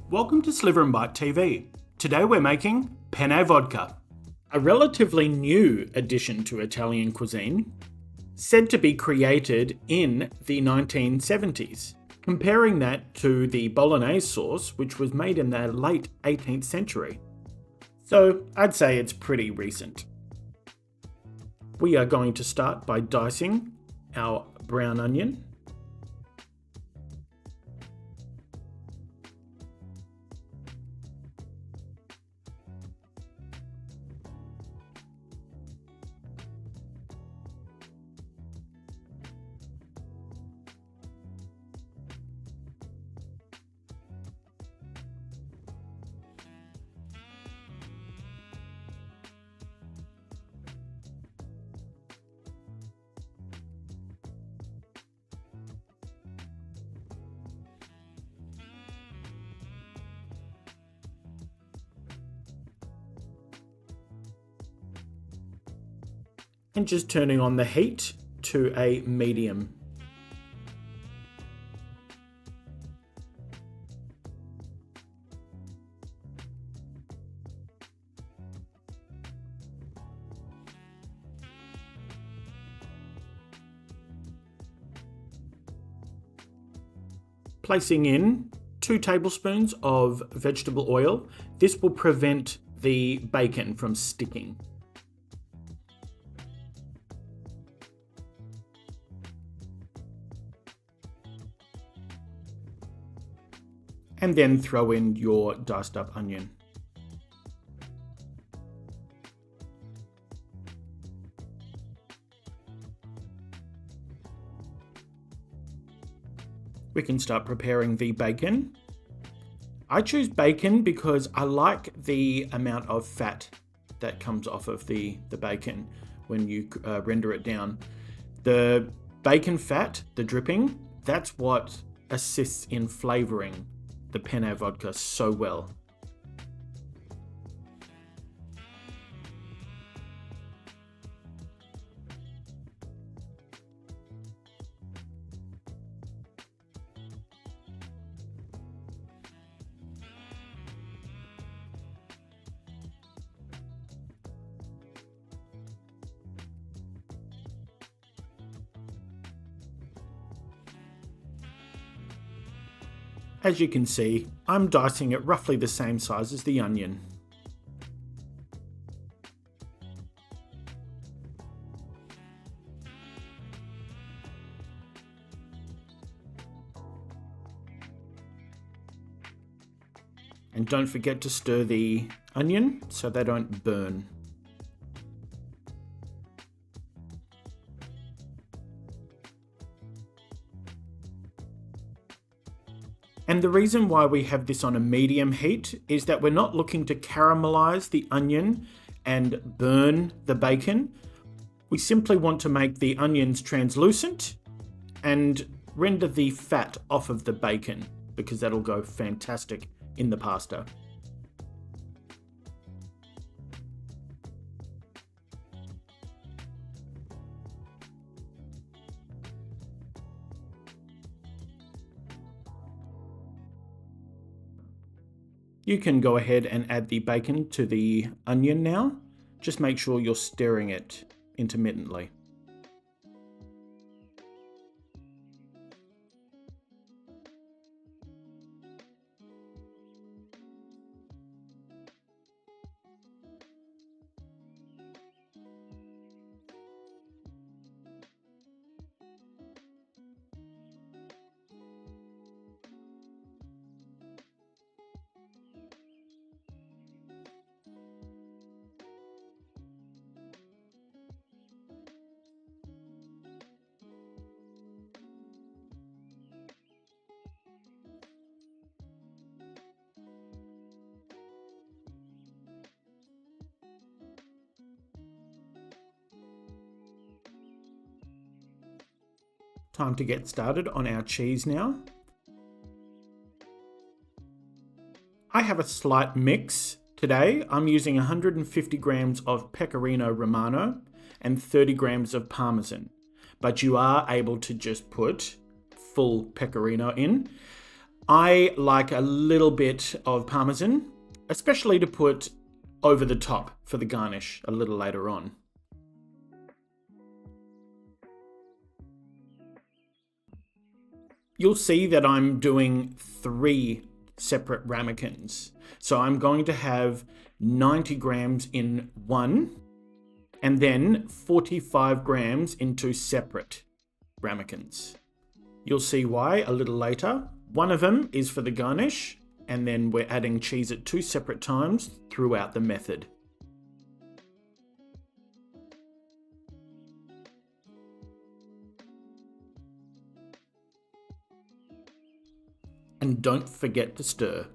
Welcome to Sliver and Bite TV. Today we're making Penne Vodka, a relatively new addition to Italian cuisine, said to be created in the 1970s, comparing that to the Bolognese sauce, which was made in the late 18th century. So I'd say it's pretty recent. We are going to start by dicing our brown onion. And just turning on the heat to a medium. Placing in 2 tablespoons of vegetable oil. This will prevent the bacon from sticking. And then throw in your diced up onion. We can start preparing the bacon. I choose bacon because I like the amount of fat that comes off of the bacon when you render it down. The bacon fat, the dripping, that's what assists in flavouring the Penne Vodka so well. As you can see, I'm dicing it roughly the same size as the onion. And don't forget to stir the onion so they don't burn. And the reason why we have this on a medium heat is that we're not looking to caramelize the onion and burn the bacon. We simply want to make the onions translucent and render the fat off of the bacon because that'll go fantastic in the pasta. You can go ahead and add the bacon to the onion now. Just make sure you're stirring it intermittently. Time to get started on our cheese now. I have a slight mix today. I'm using 150 grams of pecorino Romano and 30 grams of parmesan, but you are able to just put full pecorino in. I like a little bit of parmesan, especially to put over the top for the garnish a little later on. You'll see that I'm doing 3 separate ramekins. So I'm going to have 90 grams in one, and then 45 grams in 2 separate ramekins. You'll see why a little later. One of them is for the garnish, and then we're adding cheese at 2 separate times throughout the method. And don't forget to stir.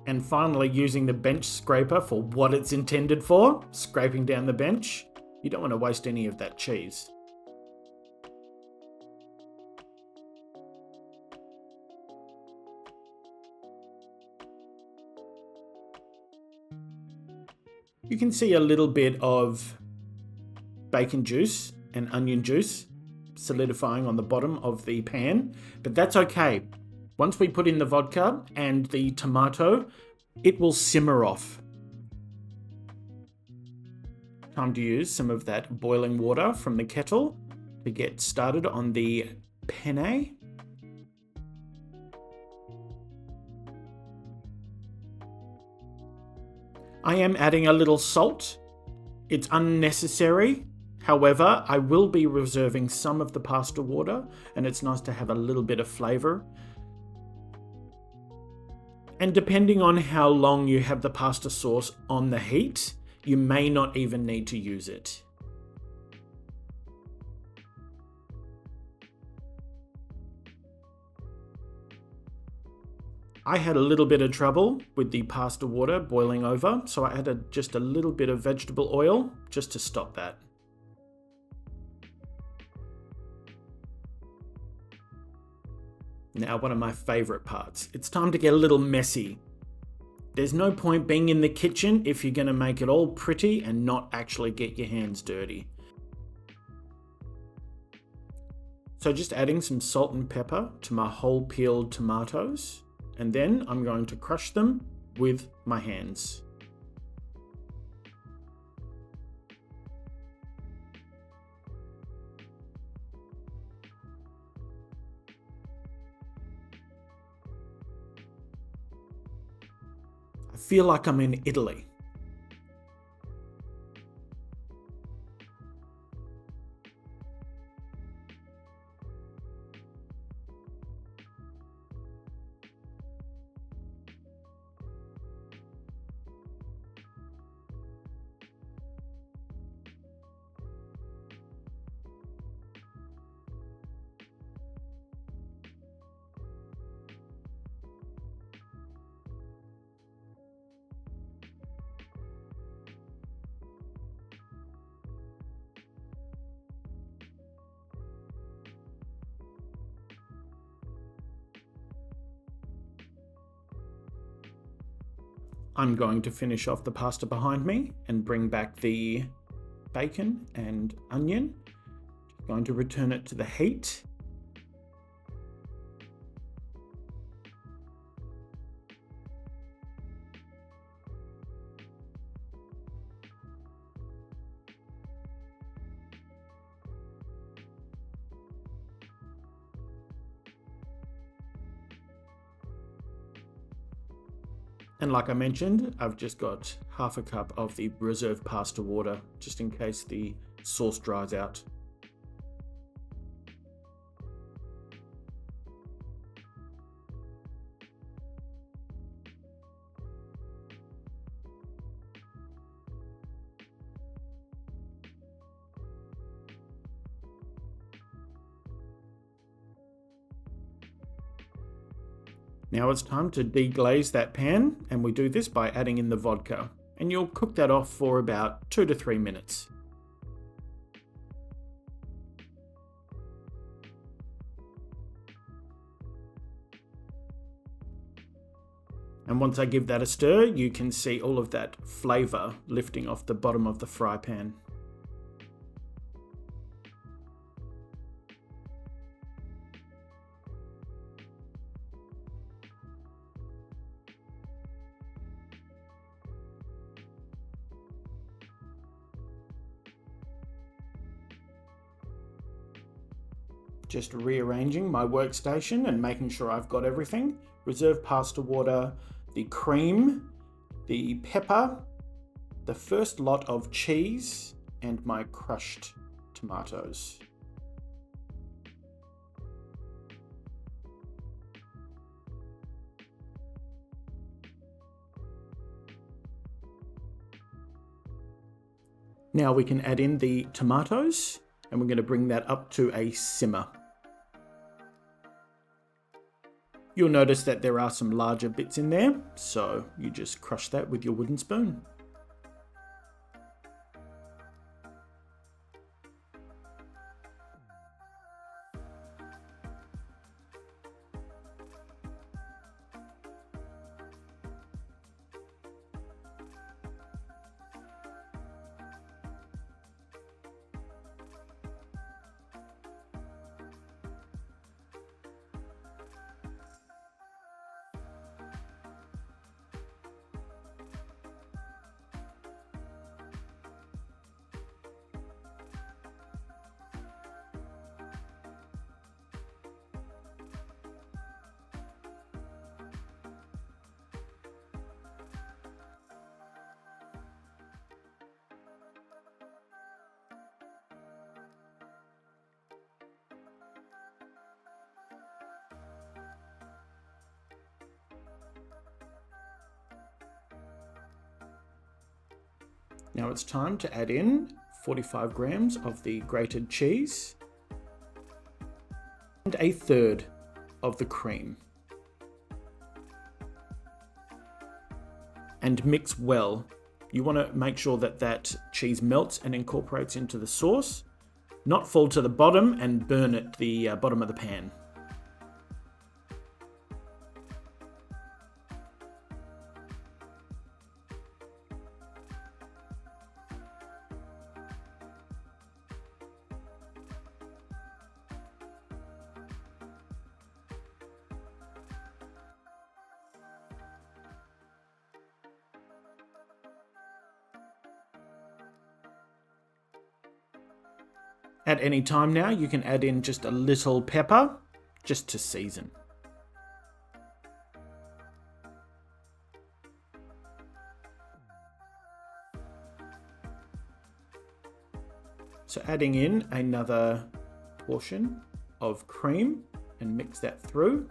And finally, using the bench scraper for what it's intended for, scraping down the bench. You don't want to waste any of that cheese. You can see a little bit of bacon juice and onion juice solidifying on the bottom of the pan, but that's okay. Once we put in the vodka and the tomato, it will simmer off. Time to use some of that boiling water from the kettle to get started on the penne. I am adding a little salt. It's unnecessary. However, I will be reserving some of the pasta water, and it's nice to have a little bit of flavour. And depending on how long you have the pasta sauce on the heat, you may not even need to use it. I had a little bit of trouble with the pasta water boiling over, so I added just a little bit of vegetable oil just to stop that. Now, one of my favourite parts. It's time to get a little messy. There's no point being in the kitchen if you're going to make it all pretty and not actually get your hands dirty. So just adding some salt and pepper to my whole peeled tomatoes, and then I'm going to crush them with my hands. I feel like I'm in Italy. I'm going to finish off the pasta behind me and bring back the bacon and onion. Going to return it to the heat. And like I mentioned, I've just got half a cup of the reserve pasta water, just in case the sauce dries out. Now it's time to deglaze that pan, and we do this by adding in the vodka, and you'll cook that off for about 2 to 3 minutes. And once I give that a stir, you can see all of that flavour lifting off the bottom of the fry pan. Just rearranging my workstation and making sure I've got everything. Reserve pasta water, the cream, the pepper, the first lot of cheese, and my crushed tomatoes. Now we can add in the tomatoes, and we're going to bring that up to a simmer. You'll notice that there are some larger bits in there, so you just crush that with your wooden spoon. Now it's time to add in 45 grams of the grated cheese and a third of the cream. And mix well. You want to make sure that that cheese melts and incorporates into the sauce, not fall to the bottom and burn at the bottom of the pan. At any time now, you can add in just a little pepper, just to season. So adding in another portion of cream and mix that through.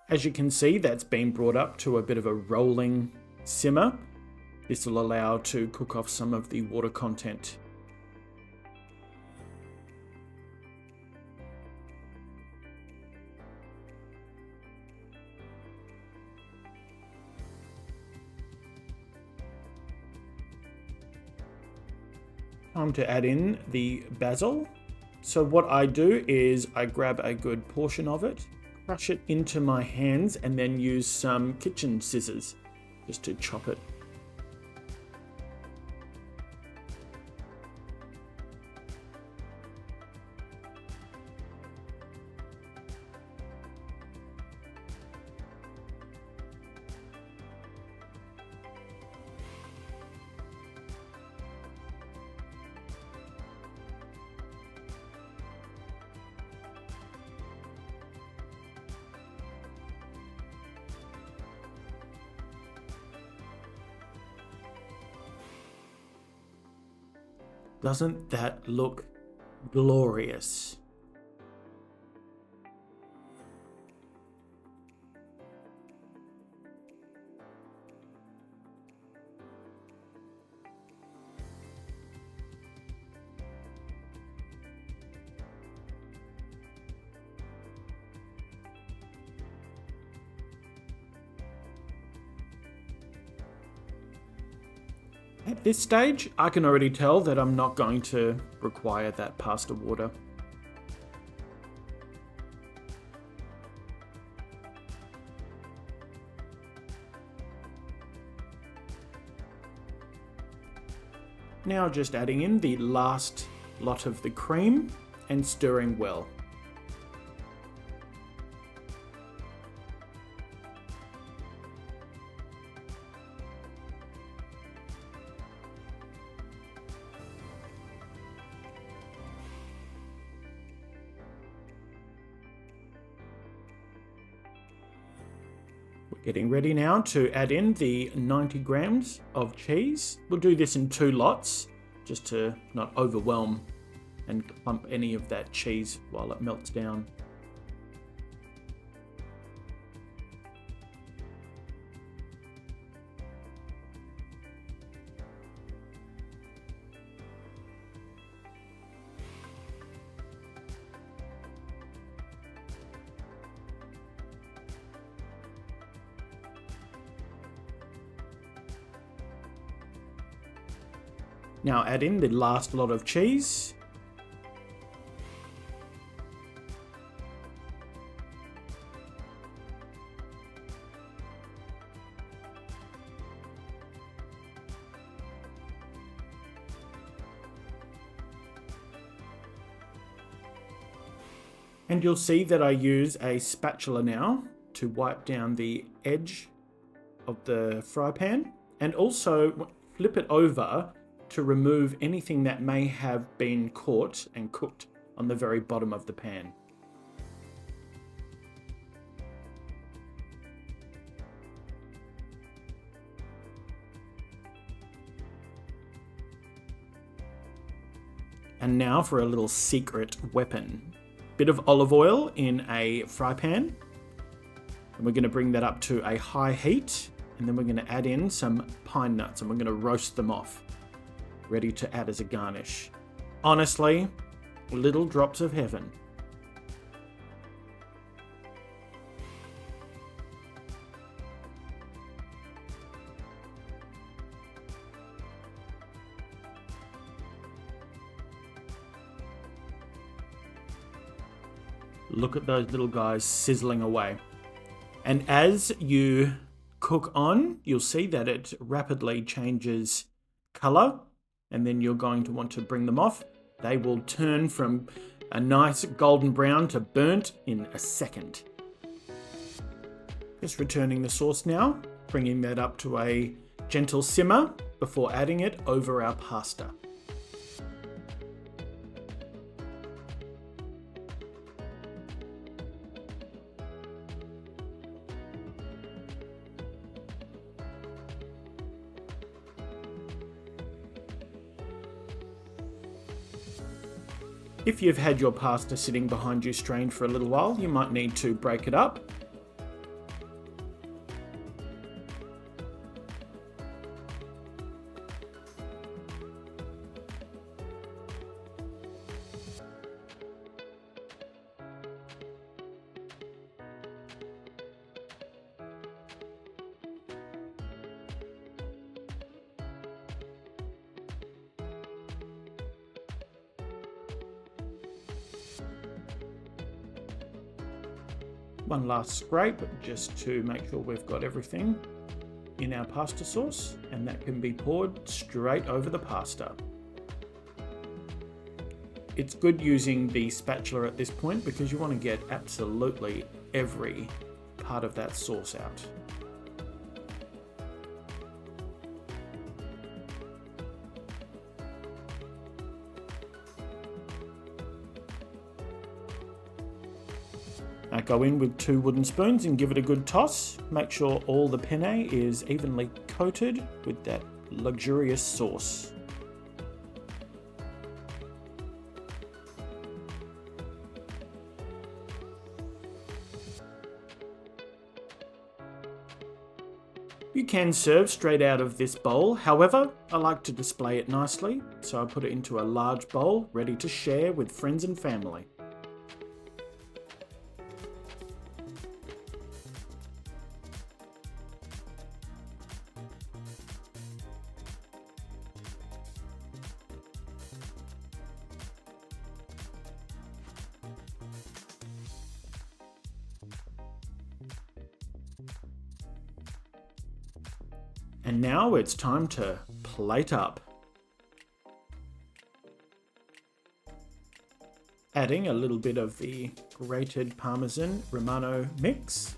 As you can see, that's been brought up to a bit of a rolling simmer. This will allow to cook off some of the water content. Time to add in the basil. So what I do is I grab a good portion of it, crush it into my hands, and then use some kitchen scissors just to chop it Doesn't that look glorious? At this stage, I can already tell that I'm not going to require that pasta water. Now just adding in the last lot of the cream and stirring well. Getting ready now to add in the 90 grams of cheese. We'll do this in 2 lots, just to not overwhelm and clump any of that cheese while it melts down. Now add in the last lot of cheese. And you'll see that I use a spatula now to wipe down the edge of the fry pan, and also flip it over to remove anything that may have been caught and cooked on the very bottom of the pan. And now for a little secret weapon. Bit of olive oil in a fry pan. And we're going to bring that up to a high heat. And then we're going to add in some pine nuts and we're going to roast them off, ready to add as a garnish. Honestly, little drops of heaven. Look at those little guys sizzling away. And as you cook on, you'll see that it rapidly changes color. And then you're going to want to bring them off. They will turn from a nice golden brown to burnt in a second. Just returning the sauce now, bringing that up to a gentle simmer before adding it over our pasta. If you've had your pasta sitting behind you strained for a little while, you might need to break it up. One last scrape just to make sure we've got everything in our pasta sauce, and that can be poured straight over the pasta. It's good using the spatula at this point because you want to get absolutely every part of that sauce out. Now go in with 2 wooden spoons and give it a good toss. Make sure all the penne is evenly coated with that luxurious sauce. You can serve straight out of this bowl, however, I like to display it nicely, so I put it into a large bowl ready to share with friends and family. And now it's time to plate up. Adding a little bit of the grated parmesan Romano mix.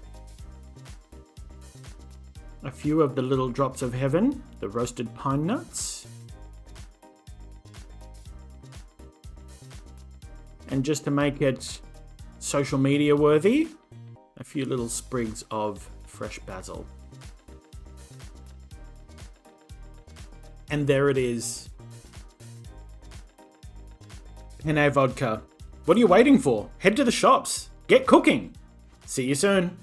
A few of the little drops of heaven, the roasted pine nuts. And just to make it social media worthy, a few little sprigs of fresh basil. And there it is. Penne Vodka. What are you waiting for? Head to the shops. Get cooking. See you soon.